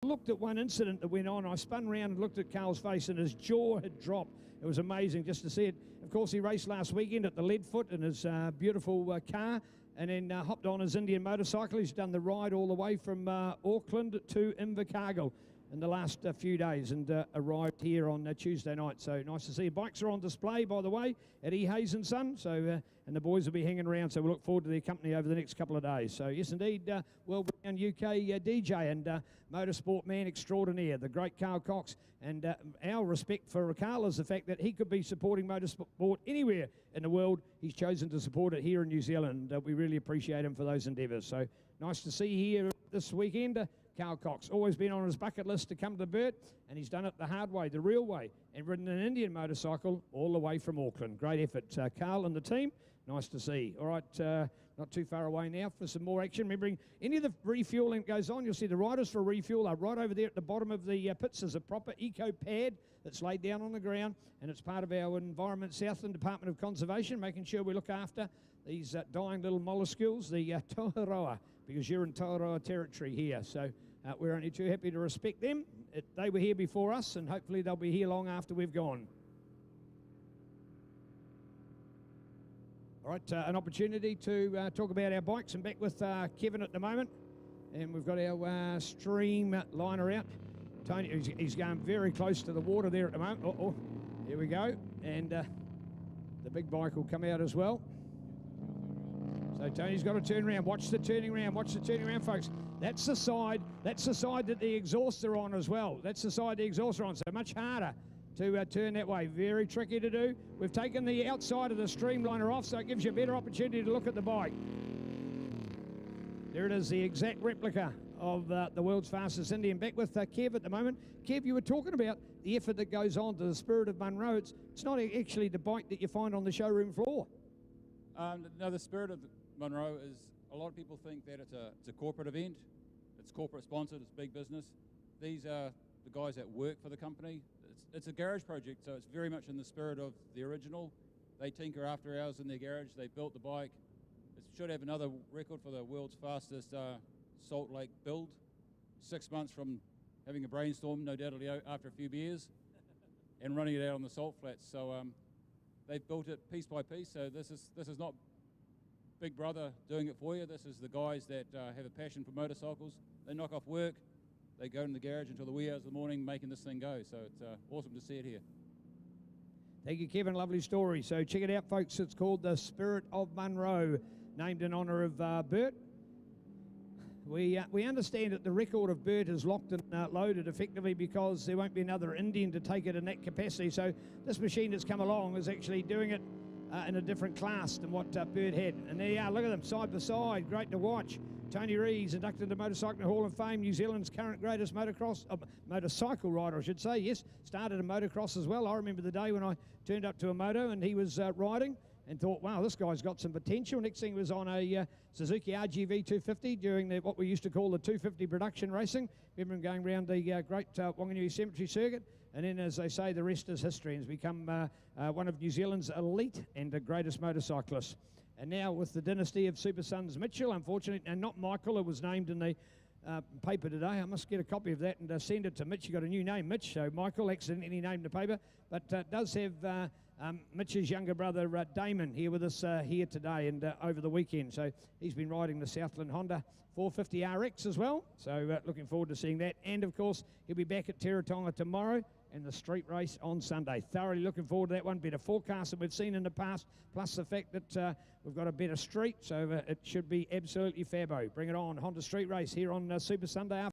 looked at one incident that went on. I spun around and looked at Carl's face, and his jaw had dropped. It was amazing just to see it. Of course, he raced last weekend at the Leadfoot in his beautiful car, and then hopped on his Indian motorcycle. He's done the ride all the way from Auckland to Invercargill in the last few days, and arrived here on Tuesday night. So nice to see. Bikes are on display, by the way, at E. Hayes & Son. So and the boys will be hanging around, so we look forward to their company over the next couple of days. So yes, indeed, well-renowned UK DJ and motorsport man extraordinaire, the great Carl Cox. And our respect for Carl is the fact that he could be supporting motorsport anywhere in the world. He's chosen to support it here in New Zealand. We really appreciate him for those endeavours. So nice to see here this weekend. Carl Cox, always been on his bucket list to come to Burt, and he's done it the hard way, the real way, and ridden an Indian motorcycle all the way from Auckland. Great effort, Carl and the team. Nice to see. All right, not too far away now for some more action. Remembering, any of the refueling that goes on, you'll see the riders for refuel are right over there at the bottom of the pits. There's a proper eco pad that's laid down on the ground, and it's part of our Environment Southland Department of Conservation, making sure we look after these dying little molluscules, the toharoa, because you're in toharoa territory here. So we're only too happy to respect them. They were here before us, and hopefully they'll be here long after we've gone. All right, an opportunity to talk about our bikes. I'm back with Kevin at the moment, and we've got our stream liner out. Tony, he's going very close to the water there at the moment. Oh, here we go. And the big bike will come out as well. So Tony's got to turn around. Watch the turning around. Watch the turning around, folks. That's the side that the exhausts are on as well. That's the side the exhausts are on, so much harder to turn that way. Very tricky to do. We've taken the outside of the streamliner off, so it gives you a better opportunity to look at the bike. There it is, the exact replica of the world's fastest Indian. Back with Kev at the moment. Kev, you were talking about the effort that goes on to the Spirit of Munro. It's not actually the bike that you find on the showroom floor. No, the Spirit of Munro is, a lot of people think that it's a corporate event. It's corporate sponsored, it's big business. These are the guys that work for the company. It's a garage project, so it's very much in the spirit of the original. They tinker after hours in their garage. They built the bike. It should have another record for the world's fastest Salt Lake build. 6 months from having a brainstorm, no doubt after a few beers, and running it out on the salt flats. So they've built it piece by piece. So this is not Big Brother doing it for you. This is the guys that have a passion for motorcycles. They knock off work. They go in the garage until the wee hours of the morning making this thing go. So it's awesome to see it here. Thank you, Kevin. Lovely story. So check it out, folks. It's called the Spirit of Munro, named in honour of Burt. We understand that the record of Burt is locked and loaded effectively because there won't be another Indian to take it in that capacity. So this machine that's come along is actually doing it in a different class than what Burt had. And there you are. Look at them side by side. Great to watch. Tony Rees, inducted into Motorcycling Hall of Fame, New Zealand's current greatest motorcycle rider, I should say. Yes, started in motocross as well. I remember the day when I turned up to a moto and he was riding and thought, wow, this guy's got some potential. Next thing was on a Suzuki RGV 250 during what we used to call the 250 production racing. Remember him going around the great Wanganui Cemetery circuit. And then, as they say, the rest is history, and has become one of New Zealand's elite and the greatest motorcyclists. And now with the dynasty of Super Sons Mitchell, unfortunately, and not Michael, it was named in the paper today. I must get a copy of that and send it to Mitch. You got a new name, Mitch, so Michael accidentally named the paper, but does have Mitch's younger brother Damon here with us here today and over the weekend. So he's been riding the Southland Honda 450 RX as well, so looking forward to seeing that. And of course, he'll be back at Teretonga tomorrow and the street race on Sunday. Thoroughly looking forward to that one. Better forecast than we've seen in the past, plus the fact that we've got a better street, so it should be absolutely fabo. Bring it on, Honda Street Race here on Super Sunday afternoon.